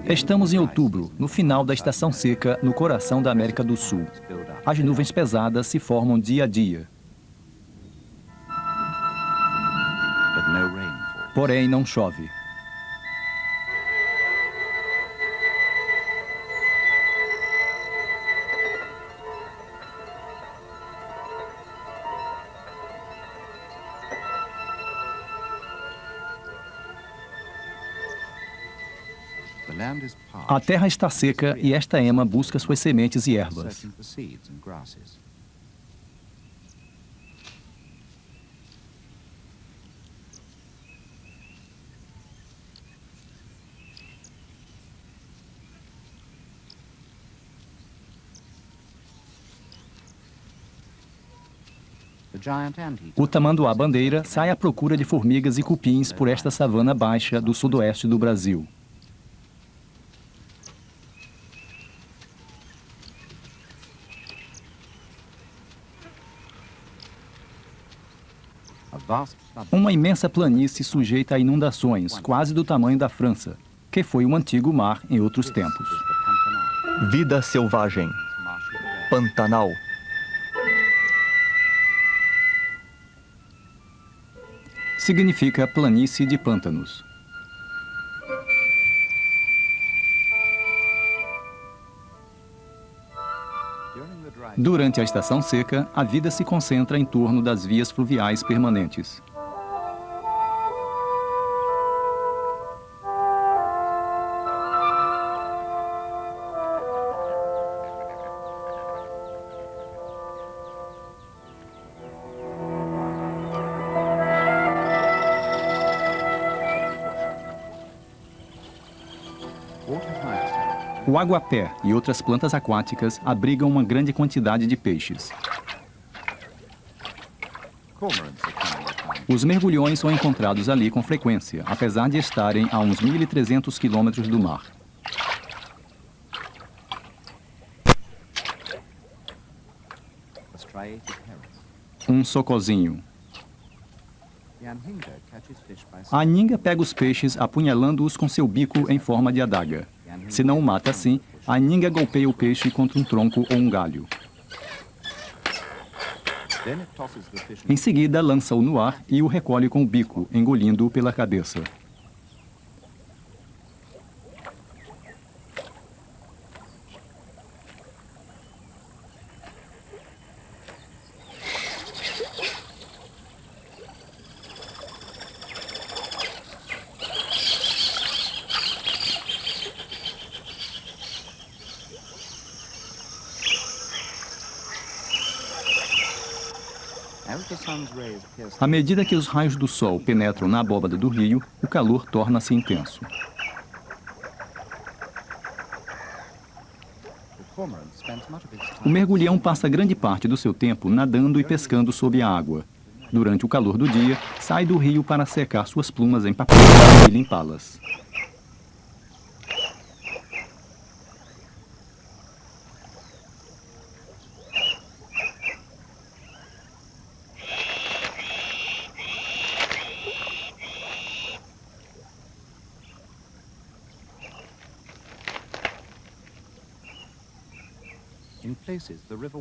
Estamos em outubro, no final da estação seca, no coração da América do Sul. As nuvens pesadas se formam dia a dia. Porém, não chove. A terra está seca e esta ema busca suas sementes e ervas. O tamanduá-bandeira sai à procura de formigas e cupins por esta savana baixa do sudoeste do Brasil. Uma imensa planície sujeita a inundações, quase do tamanho da França, que foi um antigo mar em outros tempos. Vida selvagem. Pantanal. Significa planície de pântanos. Durante a estação seca, a vida se concentra em torno das vias fluviais permanentes. O aguapé e outras plantas aquáticas abrigam uma grande quantidade de peixes. Os mergulhões são encontrados ali com frequência, apesar de estarem a uns 1.300 quilômetros do mar. Um socozinho. A aninga pega os peixes apunhalando-os com seu bico em forma de adaga. Se não o mata assim, a aninga golpeia o peixe contra um tronco ou um galho. Em seguida, lança-o no ar e o recolhe com o bico, engolindo-o pela cabeça. À medida que os raios do sol penetram na abóbada do rio, o calor torna-se intenso. O mergulhão passa grande parte do seu tempo nadando e pescando sob a água. Durante o calor do dia, sai do rio para secar suas plumas empapadas e limpá-las.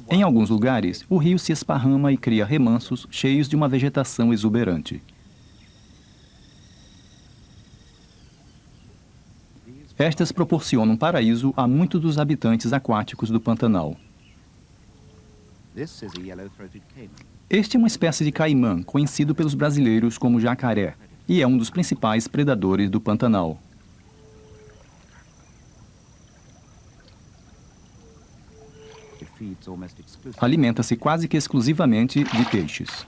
Em alguns lugares, o rio se esparrama e cria remansos cheios de uma vegetação exuberante. Estas proporcionam paraíso a muitos dos habitantes aquáticos do Pantanal. Este é uma espécie de caimã, conhecido pelos brasileiros como jacaré, e é um dos principais predadores do Pantanal. Alimenta-se quase que exclusivamente de peixes.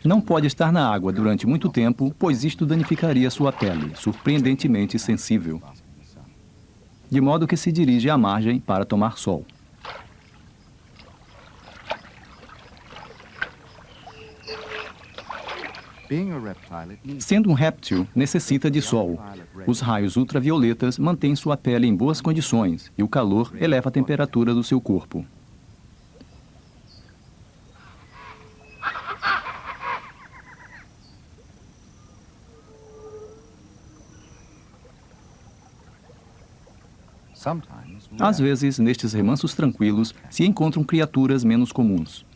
Não pode estar na água durante muito tempo, pois isto danificaria sua pele, surpreendentemente sensível. De modo que se dirige à margem para tomar sol. Sendo um réptil, necessita de sol. Os raios ultravioletas mantêm sua pele em boas condições e o calor eleva a temperatura do seu corpo. Às vezes, nestes remansos tranquilos, se encontram criaturas menos comuns.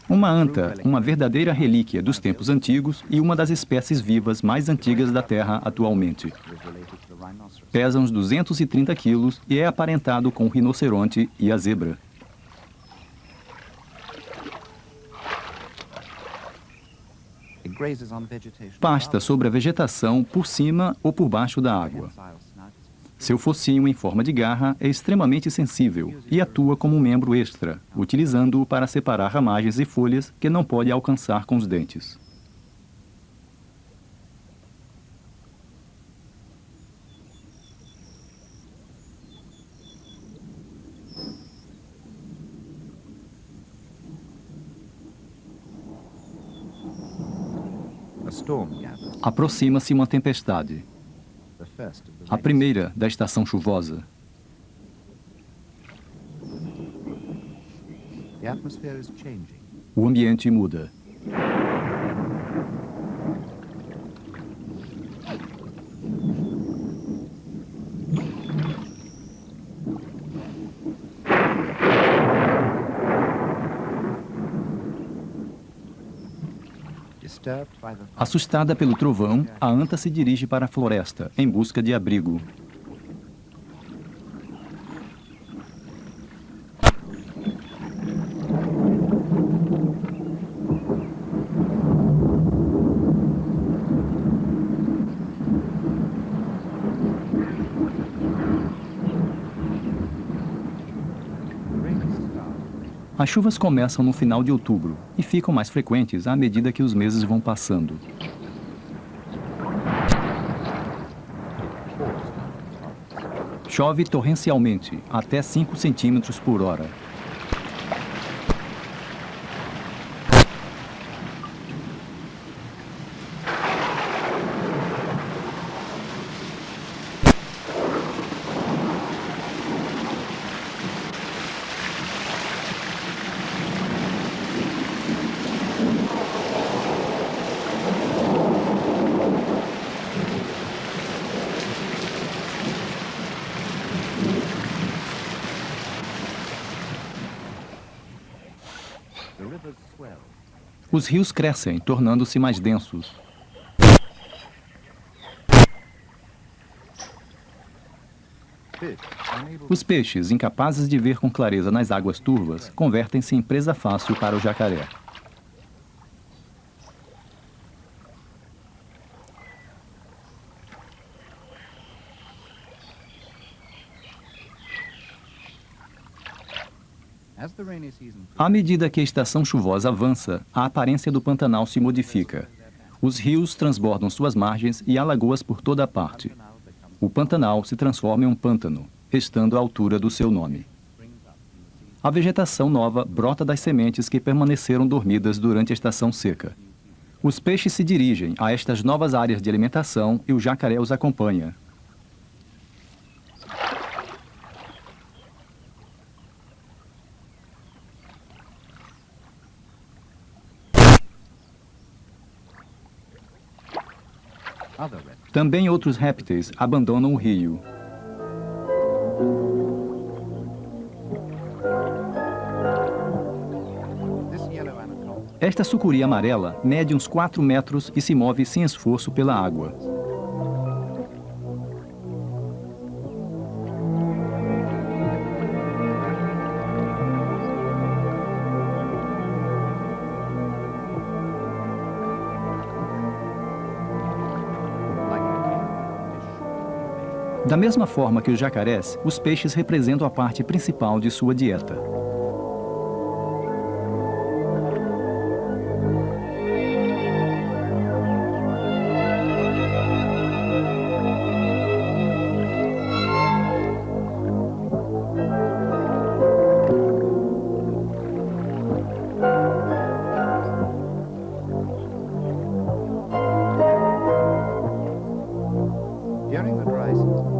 Uma anta, uma verdadeira relíquia dos tempos antigos e uma das espécies vivas mais antigas da Terra atualmente. Pesa uns 230 quilos e é aparentado com o rinoceronte e a zebra. Pasta sobre a vegetação por cima ou por baixo da água. Seu focinho em forma de garra é extremamente sensível e atua como um membro extra, utilizando-o para separar ramagens e folhas que não pode alcançar com os dentes. Aproxima-se uma tempestade. A primeira da estação chuvosa. O ambiente muda. Assustada pelo trovão, a anta se dirige para a floresta, em busca de abrigo. As chuvas começam no final de outubro e ficam mais frequentes à medida que os meses vão passando. Chove torrencialmente, até 5 centímetros por hora. Os rios crescem, tornando-se mais densos. Os peixes, incapazes de ver com clareza nas águas turvas, convertem-se em presa fácil para o jacaré. À medida que a estação chuvosa avança, a aparência do Pantanal se modifica. Os rios transbordam suas margens e há lagoas por toda a parte. O Pantanal se transforma em um pântano, estando à altura do seu nome. A vegetação nova brota das sementes que permaneceram dormidas durante a estação seca. Os peixes se dirigem a estas novas áreas de alimentação e o jacaré os acompanha. Também outros répteis abandonam o rio. Esta sucuri amarela mede uns 4 metros e se move sem esforço pela água. Da mesma forma que os jacarés, os peixes representam a parte principal de sua dieta.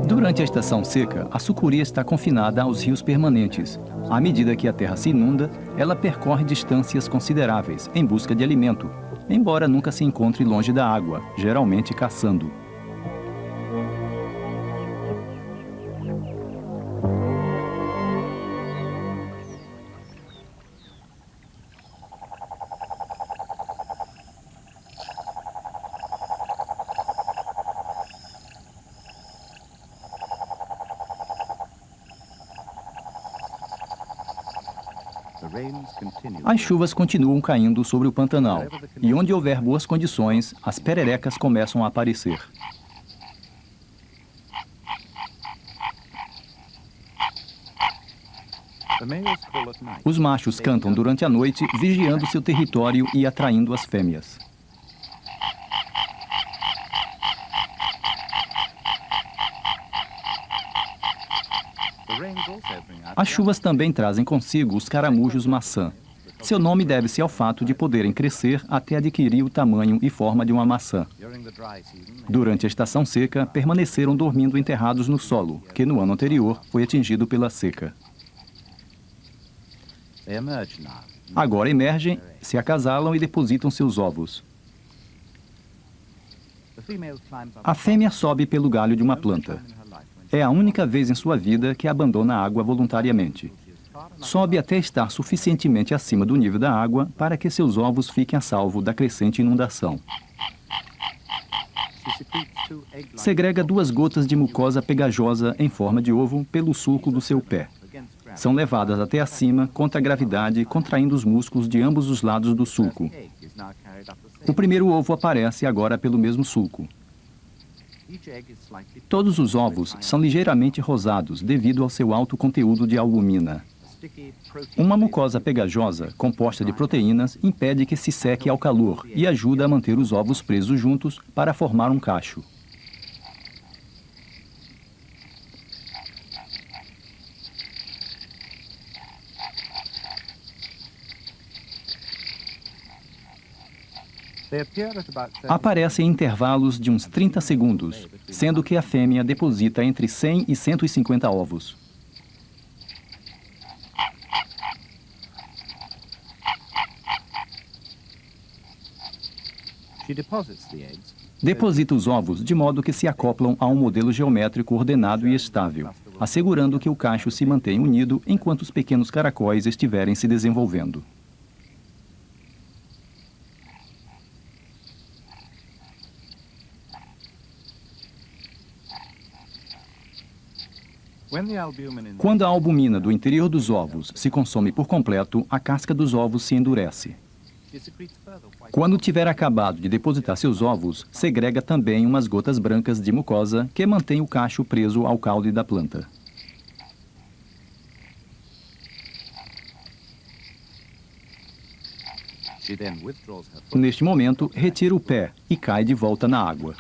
Durante a estação seca, a sucuri está confinada aos rios permanentes. À medida que a terra se inunda, ela percorre distâncias consideráveis em busca de alimento, embora nunca se encontre longe da água, geralmente caçando. As chuvas continuam caindo sobre o Pantanal, e onde houver boas condições, as pererecas começam a aparecer. Os machos cantam durante a noite, vigiando seu território e atraindo as fêmeas. As chuvas também trazem consigo os caramujos maçã. Seu nome deve-se ao fato de poderem crescer até adquirir o tamanho e forma de uma maçã. Durante a estação seca, permaneceram dormindo enterrados no solo, que no ano anterior foi atingido pela seca. Agora emergem, se acasalam e depositam seus ovos. A fêmea sobe pelo galho de uma planta. É a única vez em sua vida que abandona a água voluntariamente. Sobe até estar suficientemente acima do nível da água para que seus ovos fiquem a salvo da crescente inundação. Segrega 2 gotas de mucosa pegajosa em forma de ovo pelo sulco do seu pé. São levadas até acima contra a gravidade, contraindo os músculos de ambos os lados do sulco. O primeiro ovo aparece agora pelo mesmo sulco. Todos os ovos são ligeiramente rosados devido ao seu alto conteúdo de albumina. Uma mucosa pegajosa, composta de proteínas, impede que se seque ao calor e ajuda a manter os ovos presos juntos para formar um cacho. Aparecem em intervalos de uns 30 segundos, sendo que a fêmea deposita entre 100 e 150 ovos. Deposita os ovos de modo que se acoplam a um modelo geométrico ordenado e estável, assegurando que o cacho se mantenha unido enquanto os pequenos caracóis estiverem se desenvolvendo. Quando a albumina do interior dos ovos se consome por completo, a casca dos ovos se endurece. Quando tiver acabado de depositar seus ovos, segrega também umas gotas brancas de mucosa que mantém o cacho preso ao caule da planta. Neste momento, retira o pé e cai de volta na água.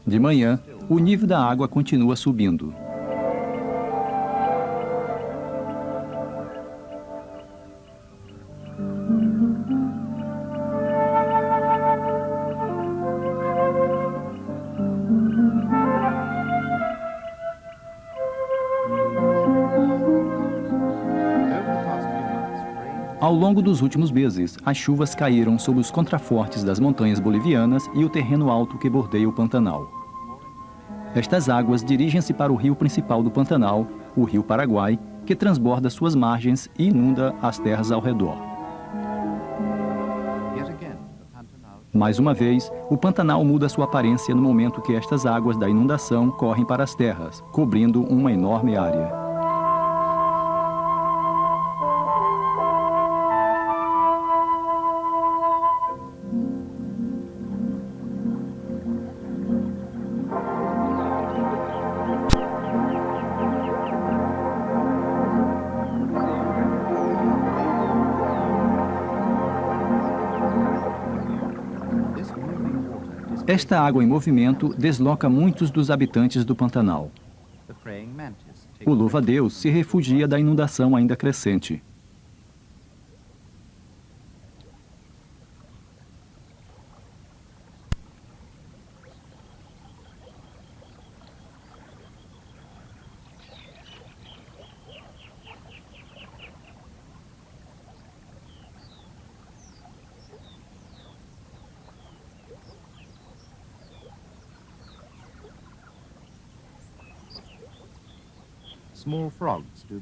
De manhã, o nível da água continua subindo. Ao longo dos últimos meses, as chuvas caíram sobre os contrafortes das montanhas bolivianas e o terreno alto que bordeia o Pantanal. Estas águas dirigem-se para o rio principal do Pantanal, o Rio Paraguai, que transborda suas margens e inunda as terras ao redor. Mais uma vez, o Pantanal muda sua aparência no momento que estas águas da inundação correm para as terras, cobrindo uma enorme área. Esta água em movimento desloca muitos dos habitantes do Pantanal. O louva-a-Deus se refugia da inundação ainda crescente.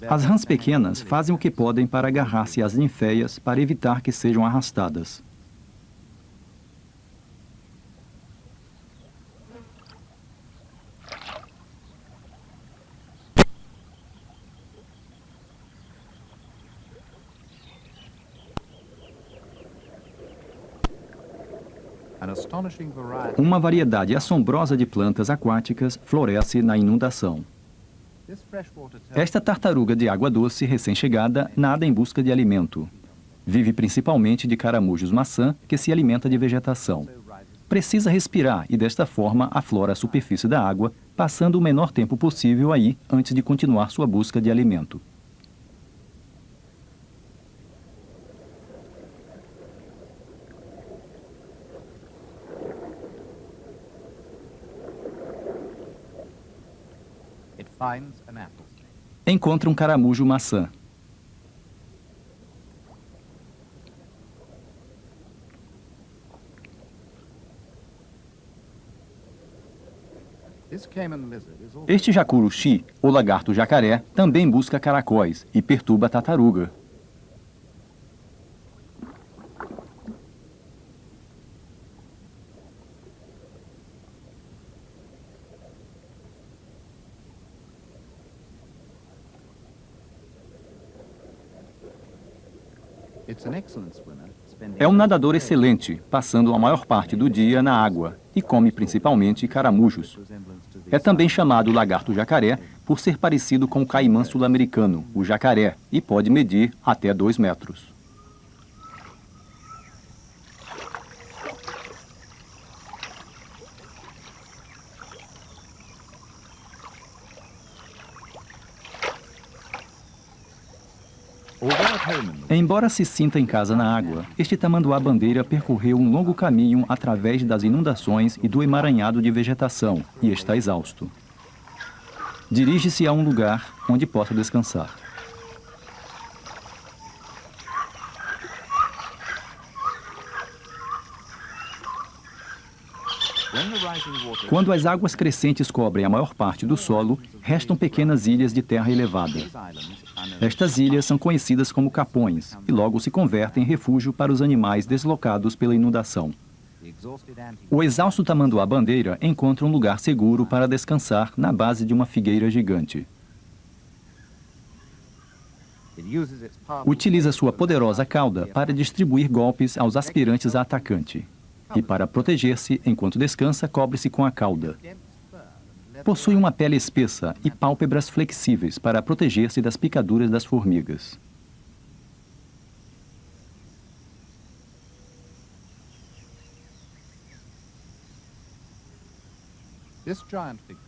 As rãs pequenas fazem o que podem para agarrar-se às ninféias para evitar que sejam arrastadas. Uma variedade assombrosa de plantas aquáticas floresce na inundação. Esta tartaruga de água doce recém-chegada nada em busca de alimento. Vive principalmente de caramujos maçã, que se alimenta de vegetação. Precisa respirar e, desta forma, aflora a superfície da água, passando o menor tempo possível aí antes de continuar sua busca de alimento. Encontra um caramujo maçã. Este jacuruxi, ou lagarto jacaré, também busca caracóis e perturba a tartaruga. É um nadador excelente, passando a maior parte do dia na água e come principalmente caramujos. É também chamado lagarto jacaré por ser parecido com o caimã sul-americano, o jacaré, e pode medir até 2 metros. Embora se sinta em casa na água, este tamanduá-bandeira percorreu um longo caminho através das inundações e do emaranhado de vegetação e está exausto. Dirige-se a um lugar onde possa descansar. Quando as águas crescentes cobrem a maior parte do solo, restam pequenas ilhas de terra elevada. Estas ilhas são conhecidas como capões e logo se convertem em refúgio para os animais deslocados pela inundação. O exausto tamanduá-bandeira encontra um lugar seguro para descansar na base de uma figueira gigante. Utiliza sua poderosa cauda para distribuir golpes aos aspirantes a atacante. E para proteger-se, enquanto descansa, cobre-se com a cauda. Possui uma pele espessa e pálpebras flexíveis para proteger-se das picaduras das formigas.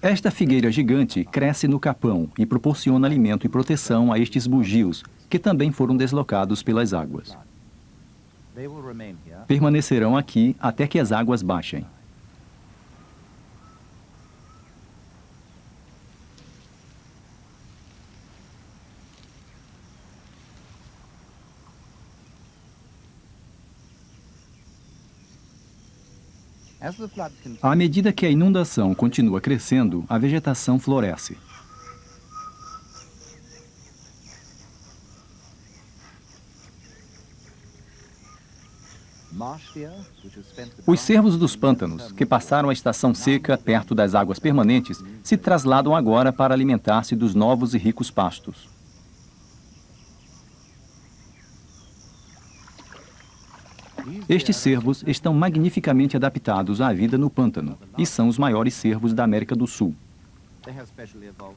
Esta figueira gigante cresce no capão e proporciona alimento e proteção a estes bugios, que também foram deslocados pelas águas. Permanecerão aqui até que as águas baixem. À medida que a inundação continua crescendo, a vegetação floresce. Os cervos dos pântanos, que passaram a estação seca perto das águas permanentes, se trasladam agora para alimentar-se dos novos e ricos pastos. Estes cervos estão magnificamente adaptados à vida no pântano e são os maiores cervos da América do Sul.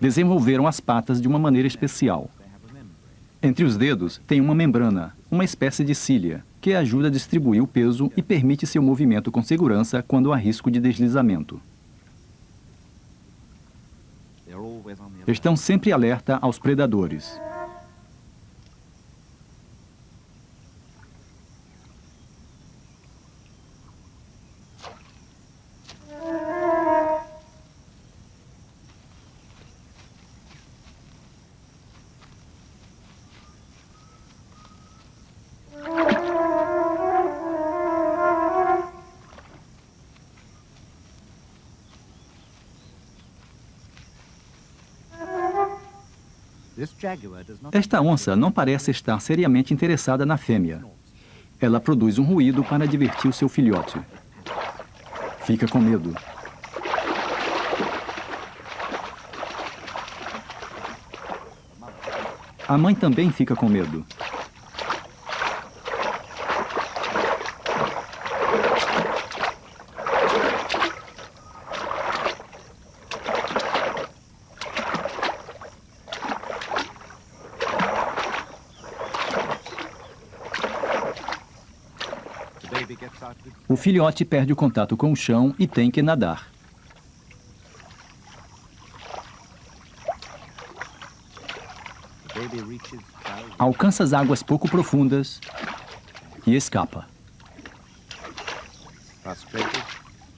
Desenvolveram as patas de uma maneira especial. Entre os dedos tem uma membrana, uma espécie de cília, que ajuda a distribuir o peso e permite seu movimento com segurança quando há risco de deslizamento. Estão sempre alerta aos predadores. Esta onça não parece estar seriamente interessada na fêmea. Ela produz um ruído para divertir o seu filhote. Fica com medo. A mãe também fica com medo. O filhote perde o contato com o chão e tem que nadar. Alcança as águas pouco profundas e escapa.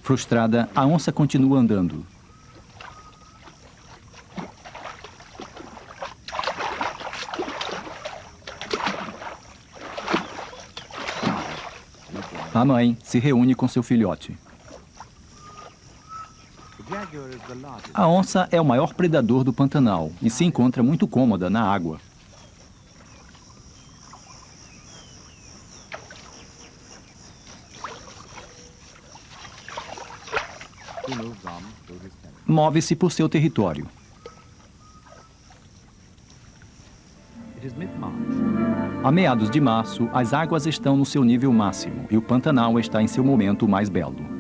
Frustrada, a onça continua andando. A mãe se reúne com seu filhote. A onça é o maior predador do Pantanal e se encontra muito cômoda na água. Move-se por seu território. A meados de março, as águas estão no seu nível máximo e o Pantanal está em seu momento mais belo.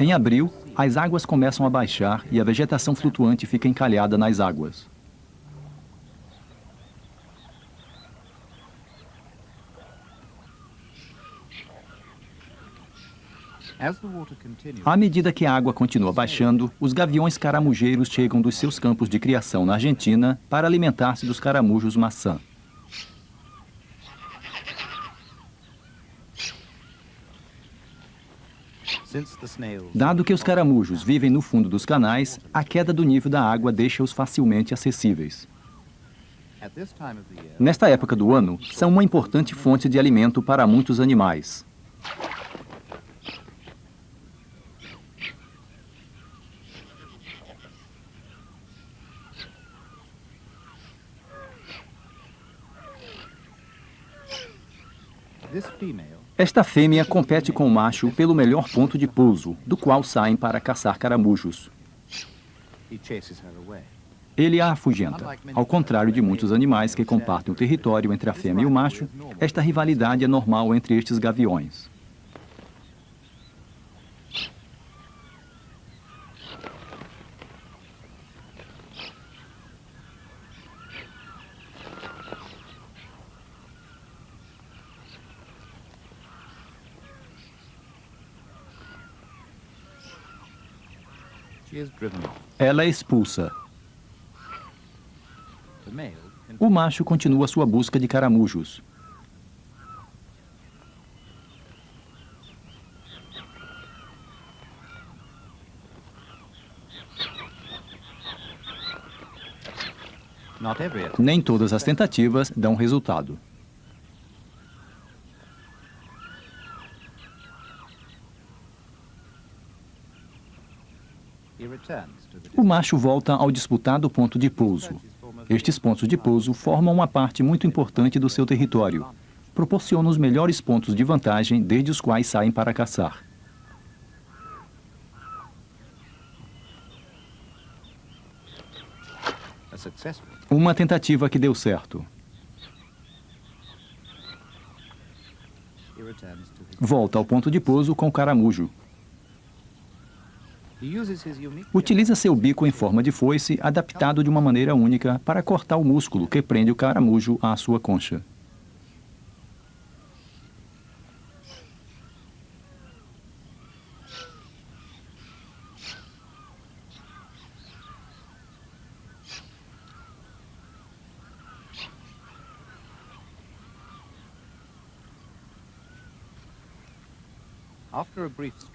Em abril, as águas começam a baixar e a vegetação flutuante fica encalhada nas águas. À medida que a água continua baixando, os gaviões caramujeiros chegam dos seus campos de criação na Argentina para alimentar-se dos caramujos maçã. Dado que os caramujos vivem no fundo dos canais, a queda do nível da água deixa-os facilmente acessíveis. Nesta época do ano, são uma importante fonte de alimento para muitos animais. Esta fêmea compete com o macho pelo melhor ponto de pouso, do qual saem para caçar caramujos. Ele a afugenta. Ao contrário de muitos animais que compartem o território entre a fêmea e o macho, esta rivalidade é normal entre estes gaviões. Ela é expulsa. O macho continua sua busca de caramujos. Nem todas as tentativas dão resultado. O macho volta ao disputado ponto de pouso. Estes pontos de pouso formam uma parte muito importante do seu território. Proporcionam os melhores pontos de vantagem desde os quais saem para caçar. Uma tentativa que deu certo. Volta ao ponto de pouso com o caramujo. Utiliza seu bico em forma de foice, adaptado de uma maneira única para cortar o músculo que prende o caramujo à sua concha.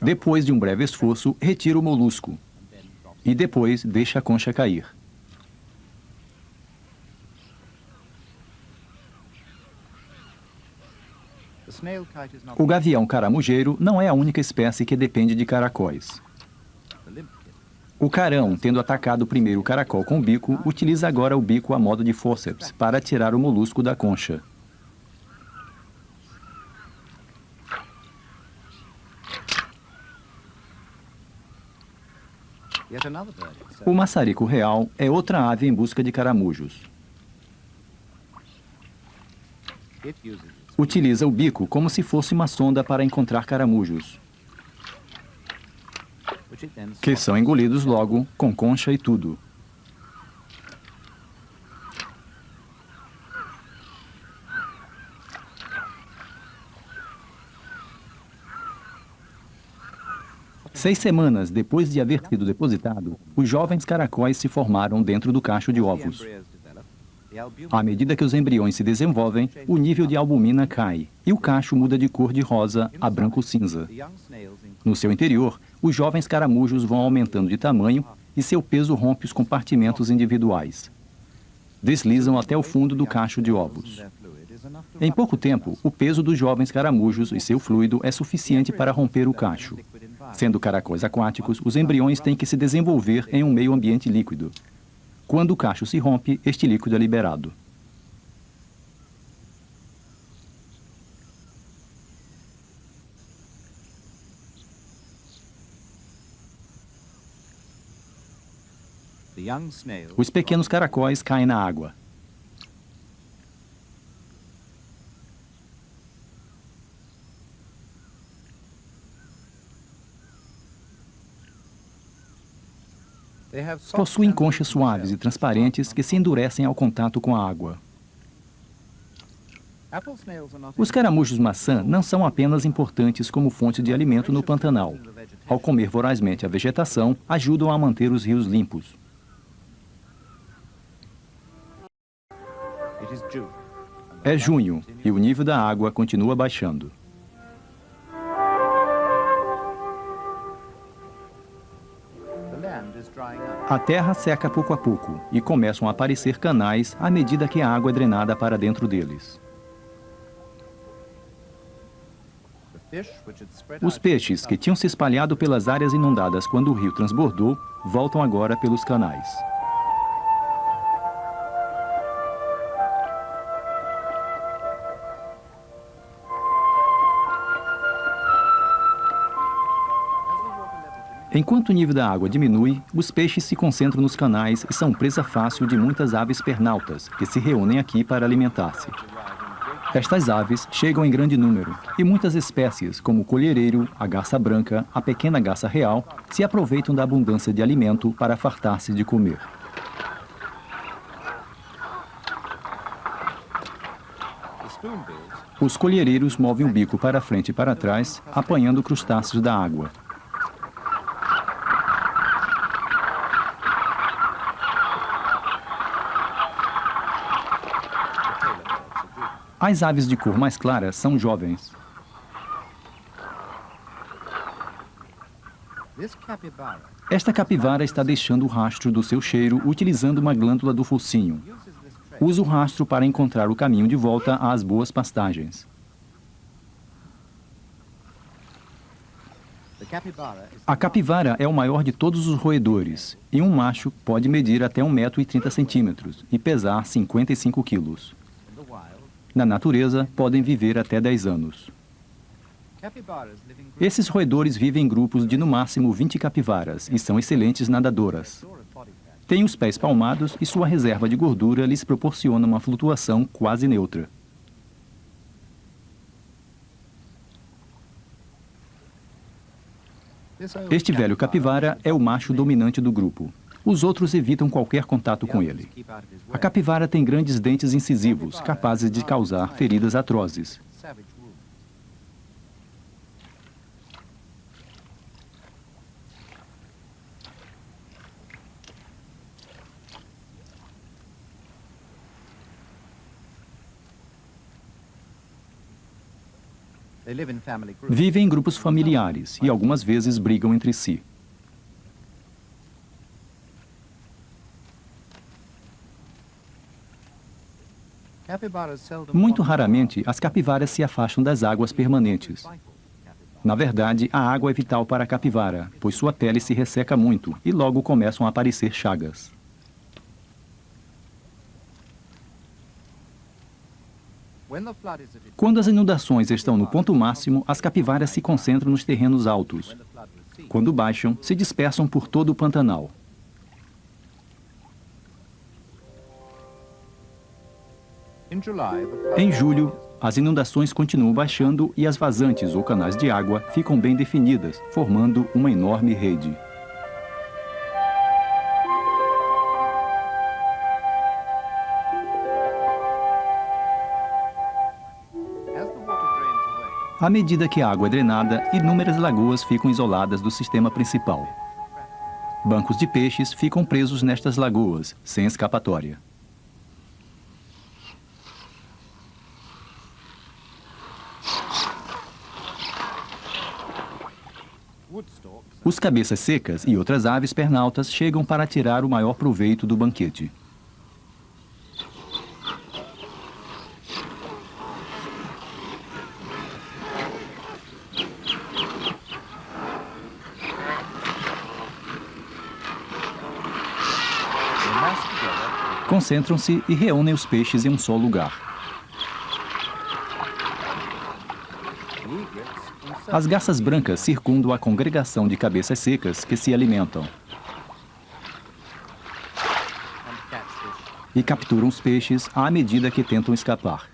Depois de um breve esforço, retira o molusco e depois deixa a concha cair. O gavião caramujeiro não é a única espécie que depende de caracóis. O carão, tendo atacado primeiro o caracol com o bico, utiliza agora o bico a modo de fórceps para tirar o molusco da concha. O maçarico real é outra ave em busca de caramujos. Utiliza o bico como se fosse uma sonda para encontrar caramujos, que são engolidos logo, com concha e tudo. Seis semanas depois de haver sido depositado, os jovens caracóis se formaram dentro do cacho de ovos. À medida que os embriões se desenvolvem, o nível de albumina cai e o cacho muda de cor de rosa a branco-cinza. No seu interior, os jovens caramujos vão aumentando de tamanho e seu peso rompe os compartimentos individuais. Deslizam até o fundo do cacho de ovos. Em pouco tempo, o peso dos jovens caramujos e seu fluido é suficiente para romper o cacho. Sendo caracóis aquáticos, os embriões têm que se desenvolver em um meio ambiente líquido. Quando o cacho se rompe, este líquido é liberado. Os pequenos caracóis caem na água. Possuem conchas suaves e transparentes que se endurecem ao contato com a água. Os caramujos maçã não são apenas importantes como fonte de alimento no Pantanal. Ao comer vorazmente a vegetação, ajudam a manter os rios limpos. É junho e o nível da água continua baixando. A terra seca pouco a pouco e começam a aparecer canais à medida que a água é drenada para dentro deles. Os peixes que tinham se espalhado pelas áreas inundadas quando o rio transbordou, voltam agora pelos canais. Enquanto o nível da água diminui, os peixes se concentram nos canais e são presa fácil de muitas aves pernaltas, que se reúnem aqui para alimentar-se. Estas aves chegam em grande número, e muitas espécies, como o colhereiro, a garça branca, a pequena garça real, se aproveitam da abundância de alimento para fartar-se de comer. Os colhereiros movem o bico para frente e para trás, apanhando crustáceos da água. As aves de cor mais clara são jovens. Esta capivara está deixando o rastro do seu cheiro utilizando uma glândula do focinho. Usa o rastro para encontrar o caminho de volta às boas pastagens. A capivara é o maior de todos os roedores, e um macho pode medir até 1,30 m e pesar 55 quilos. Na natureza, podem viver até 10 anos. Esses roedores vivem em grupos de no máximo 20 capivaras e são excelentes nadadoras. Têm os pés palmados e sua reserva de gordura lhes proporciona uma flutuação quase neutra. Este velho capivara é o macho dominante do grupo. Os outros evitam qualquer contato com ele. A capivara tem grandes dentes incisivos, capazes de causar feridas atrozes. Vivem em grupos familiares e algumas vezes brigam entre si. Muito raramente, as capivaras se afastam das águas permanentes. Na verdade, a água é vital para a capivara, pois sua pele se resseca muito e logo começam a aparecer chagas. Quando as inundações estão no ponto máximo, as capivaras se concentram nos terrenos altos. Quando baixam, se dispersam por todo o Pantanal. Em julho, as inundações continuam baixando e as vazantes ou canais de água ficam bem definidas, formando uma enorme rede. À medida que a água é drenada, inúmeras lagoas ficam isoladas do sistema principal. Bancos de peixes ficam presos nestas lagoas, sem escapatória. Os cabeças secas e outras aves pernaltas chegam para tirar o maior proveito do banquete. Concentram-se e reúnem os peixes em um só lugar. As garças brancas circundam a congregação de cabeças secas que se alimentam e capturam os peixes à medida que tentam escapar.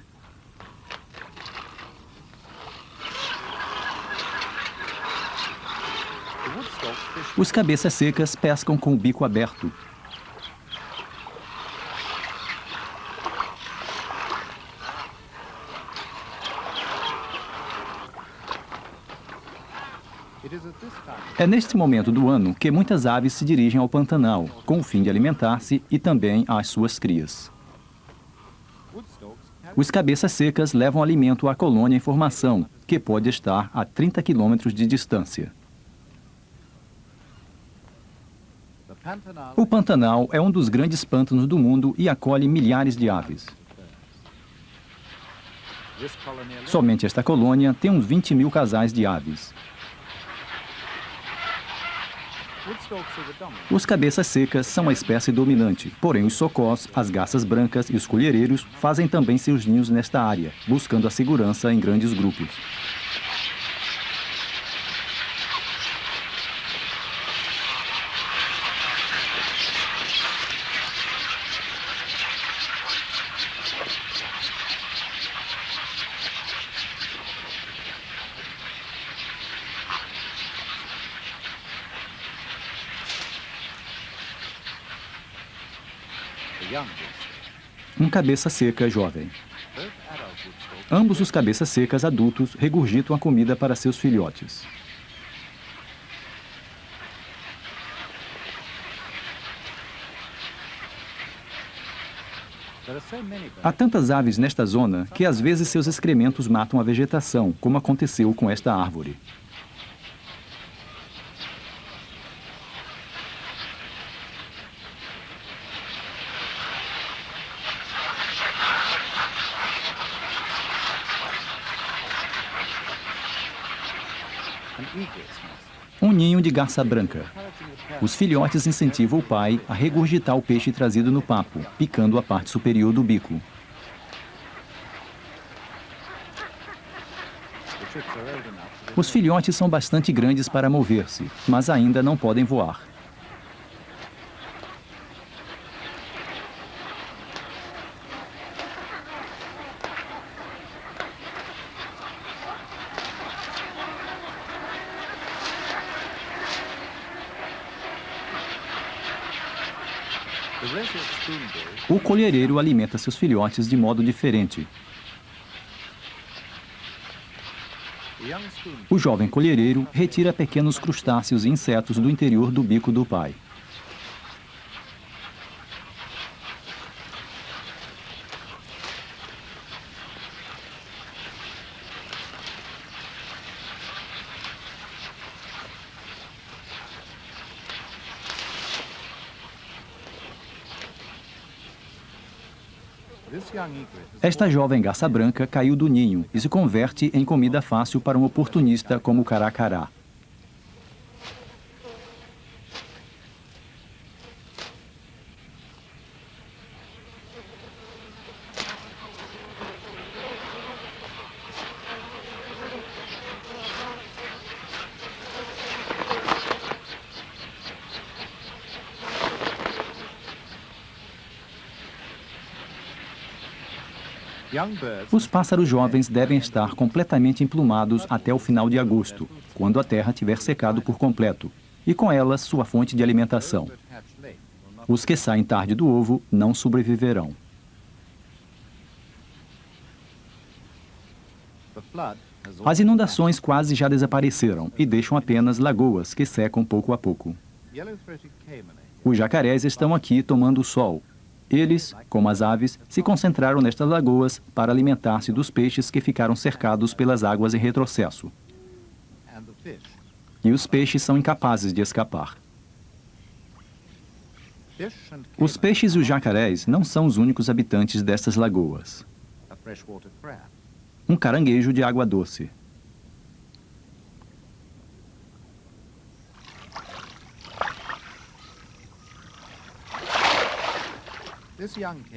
Os cabeças secas pescam com o bico aberto. É neste momento do ano que muitas aves se dirigem ao Pantanal, com o fim de alimentar-se e também às suas crias. Os cabeças secas levam alimento à colônia em formação, que pode estar a 30 quilômetros de distância. O Pantanal é um dos grandes pântanos do mundo e acolhe milhares de aves. Somente esta colônia tem uns 20.000 casais de aves. Os cabeças secas são a espécie dominante, porém os socós, as garças brancas e os colhereiros fazem também seus ninhos nesta área, buscando a segurança em grandes grupos. Um cabeça seca jovem. Ambos os cabeças secas adultos regurgitam a comida para seus filhotes. Há tantas aves nesta zona que às vezes seus excrementos matam a vegetação, como aconteceu com esta árvore. Um ninho de garça branca. Os filhotes incentivam o pai a regurgitar o peixe trazido no papo, picando a parte superior do bico. Os filhotes são bastante grandes para mover-se, mas ainda não podem voar. O colhereiro alimenta seus filhotes de modo diferente. O jovem colhereiro retira pequenos crustáceos e insetos do interior do bico do pai. Esta jovem garça branca caiu do ninho e se converte em comida fácil para um oportunista como o caracará. Os pássaros jovens devem estar completamente emplumados até o final de agosto, quando a terra tiver secado por completo, e com elas sua fonte de alimentação. Os que saem tarde do ovo não sobreviverão. As inundações quase já desapareceram e deixam apenas lagoas que secam pouco a pouco. Os jacarés estão aqui tomando o sol. Eles, como as aves, se concentraram nestas lagoas para alimentar-se dos peixes que ficaram cercados pelas águas em retrocesso. E os peixes são incapazes de escapar. Os peixes e os jacarés não são os únicos habitantes destas lagoas. Um caranguejo de água doce.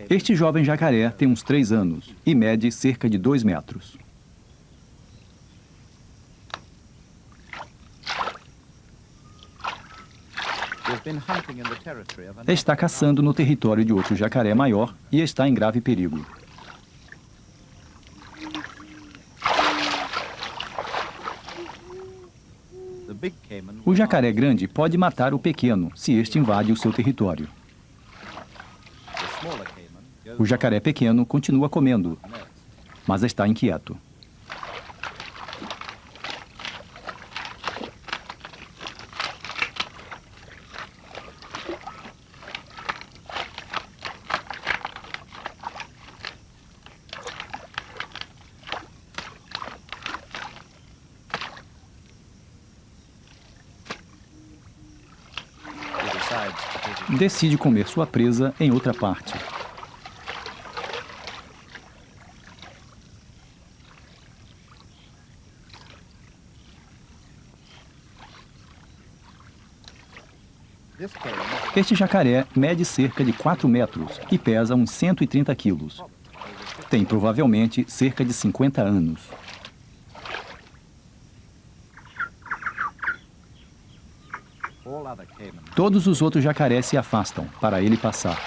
Este jovem jacaré tem uns 3 anos e mede cerca de 2 metros. Está caçando no território de outro jacaré maior e está em grave perigo. O jacaré grande pode matar o pequeno se este invade o seu território. O jacaré pequeno continua comendo, mas está inquieto. Decide comer sua presa em outra parte. Este jacaré mede cerca de 4 metros e pesa uns 130 quilos. Tem provavelmente cerca de 50 anos. Todos os outros jacarés se afastam para ele passar.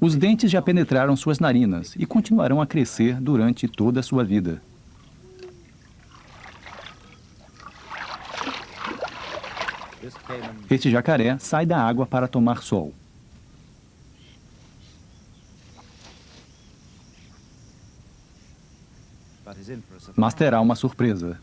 Os dentes já penetraram suas narinas e continuarão a crescer durante toda a sua vida. Este jacaré sai da água para tomar sol. Mas terá uma surpresa.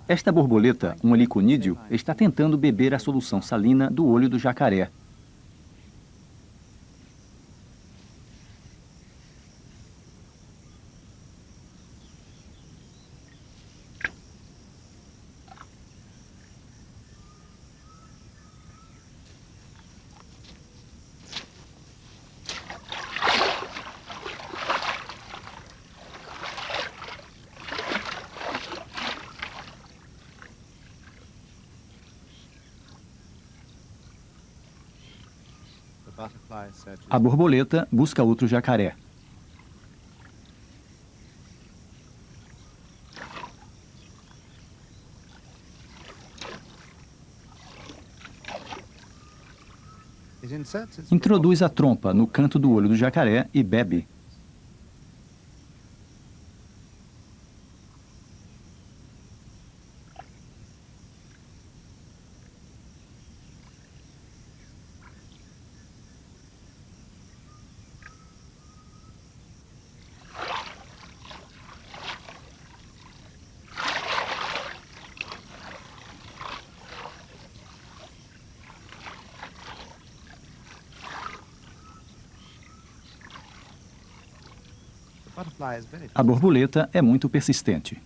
Esta borboleta, um heliconídeo, está tentando beber a solução salina do olho do jacaré. A borboleta busca outro jacaré. Introduz a trompa no canto do olho do jacaré e bebe. A borboleta é muito persistente.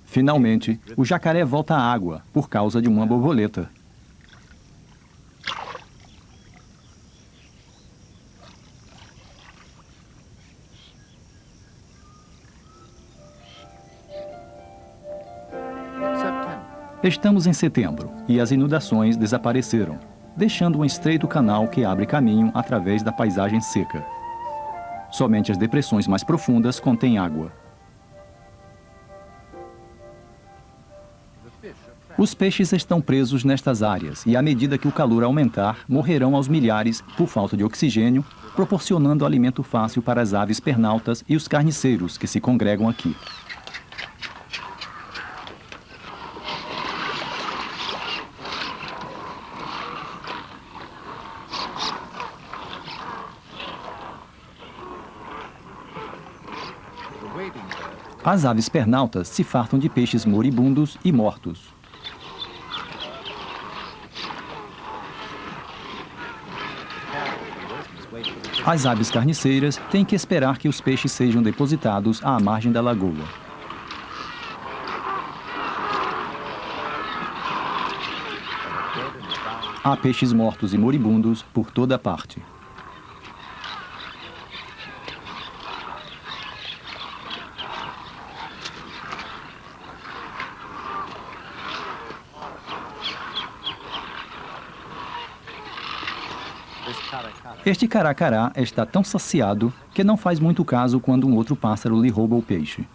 Finalmente, o jacaré volta à água por causa de uma borboleta. Estamos em setembro e as inundações desapareceram, deixando um estreito canal que abre caminho através da paisagem seca. Somente as depressões mais profundas contêm água. Os peixes estão presos nestas áreas e, à medida que o calor aumentar, morrerão aos milhares por falta de oxigênio, proporcionando alimento fácil para as aves pernaltas e os carniceiros que se congregam aqui. As aves pernaltas se fartam de peixes moribundos e mortos. As aves carniceiras têm que esperar que os peixes sejam depositados à margem da lagoa. Há peixes mortos e moribundos por toda parte. Este caracará está tão saciado que não faz muito caso quando um outro pássaro lhe rouba o peixe.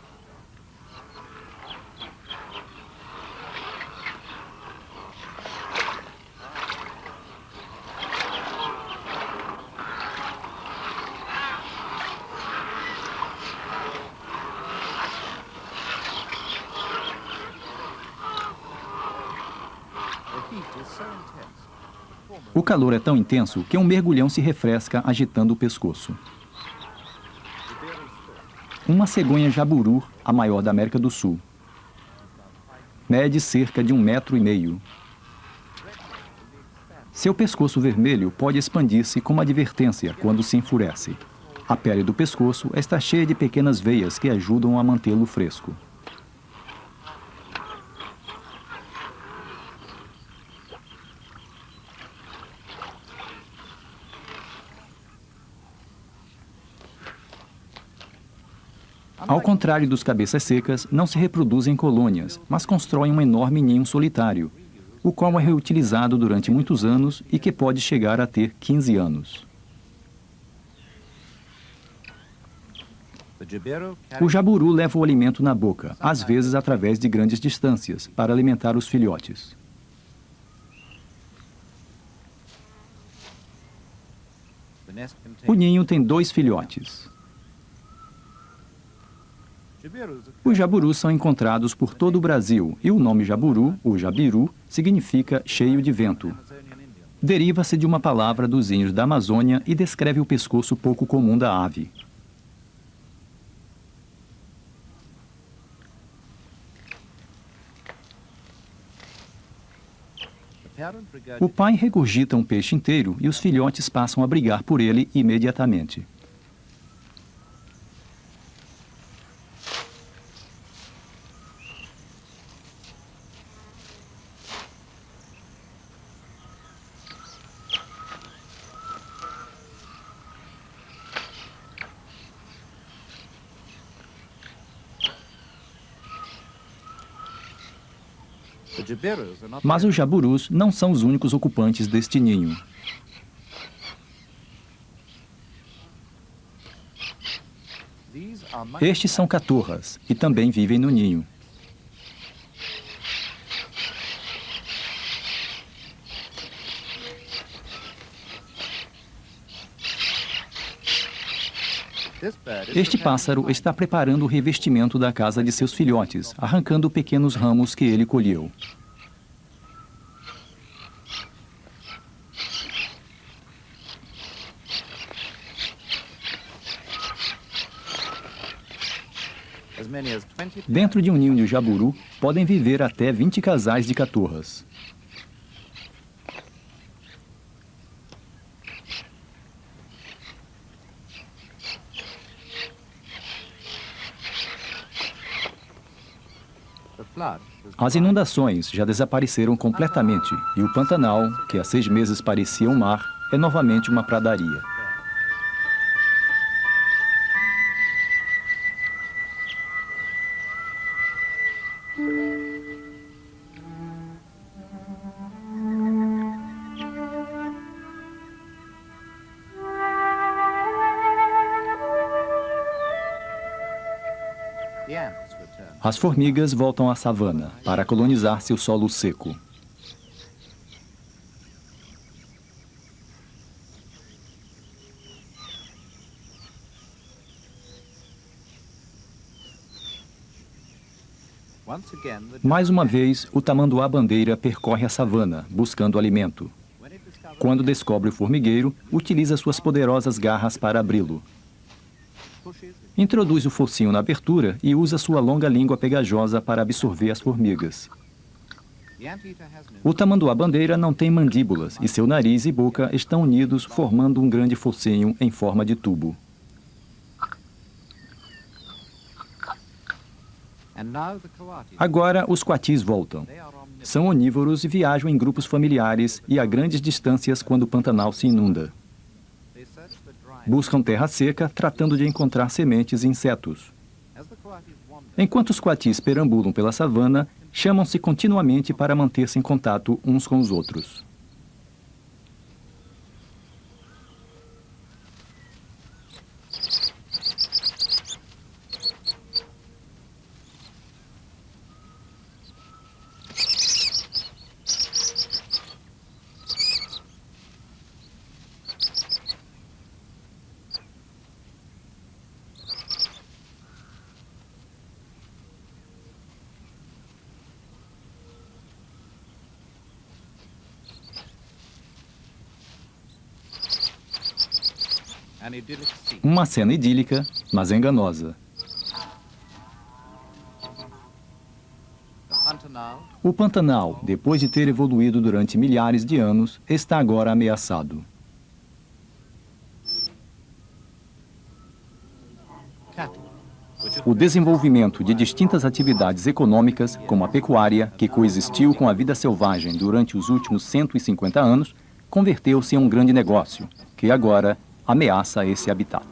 O calor é tão intenso que um mergulhão se refresca agitando o pescoço. Uma cegonha jaburu, a maior da América do Sul. Mede cerca de 1,5 metros. Seu pescoço vermelho pode expandir-se como advertência quando se enfurece. A pele do pescoço está cheia de pequenas veias que ajudam a mantê-lo fresco. Ao contrário dos cabeças secas, não se reproduzem em colônias, mas constroem um enorme ninho solitário, o qual é reutilizado durante muitos anos e que pode chegar a ter 15 anos. O jaburu leva o alimento na boca, às vezes através de grandes distâncias, para alimentar os filhotes. O ninho tem 2 filhotes. Os jaburus são encontrados por todo o Brasil e o nome jaburu, ou jabiru, significa cheio de vento. Deriva-se de uma palavra dos índios da Amazônia e descreve o pescoço pouco comum da ave. O pai regurgita um peixe inteiro e os filhotes passam a brigar por ele imediatamente. Mas os jaburus não são os únicos ocupantes deste ninho. Estes são caturras e também vivem no ninho. Este pássaro está preparando o revestimento da casa de seus filhotes, arrancando pequenos ramos que ele colheu. Dentro de um ninho de jaburu, podem viver até 20 casais de caturras. As inundações já desapareceram completamente e o Pantanal, que há 6 meses parecia um mar, é novamente uma pradaria. As formigas voltam à savana para colonizar seu solo seco. Mais uma vez, o tamanduá-bandeira percorre a savana, buscando alimento. Quando descobre o formigueiro, utiliza suas poderosas garras para abri-lo. Introduz o focinho na abertura e usa sua longa língua pegajosa para absorver as formigas. O tamanduá-bandeira não tem mandíbulas e seu nariz e boca estão unidos, formando um grande focinho em forma de tubo. Agora, os coatis voltam. São onívoros e viajam em grupos familiares e a grandes distâncias quando o Pantanal se inunda. Buscam terra seca, tratando de encontrar sementes e insetos. Enquanto os coatis perambulam pela savana, chamam-se continuamente para manter-se em contato uns com os outros. Uma cena idílica, mas enganosa. O Pantanal, depois de ter evoluído durante milhares de anos, está agora ameaçado. O desenvolvimento de distintas atividades econômicas, como a pecuária, que coexistiu com a vida selvagem durante os últimos 150 anos, converteu-se em um grande negócio, que agora ameaça esse habitat.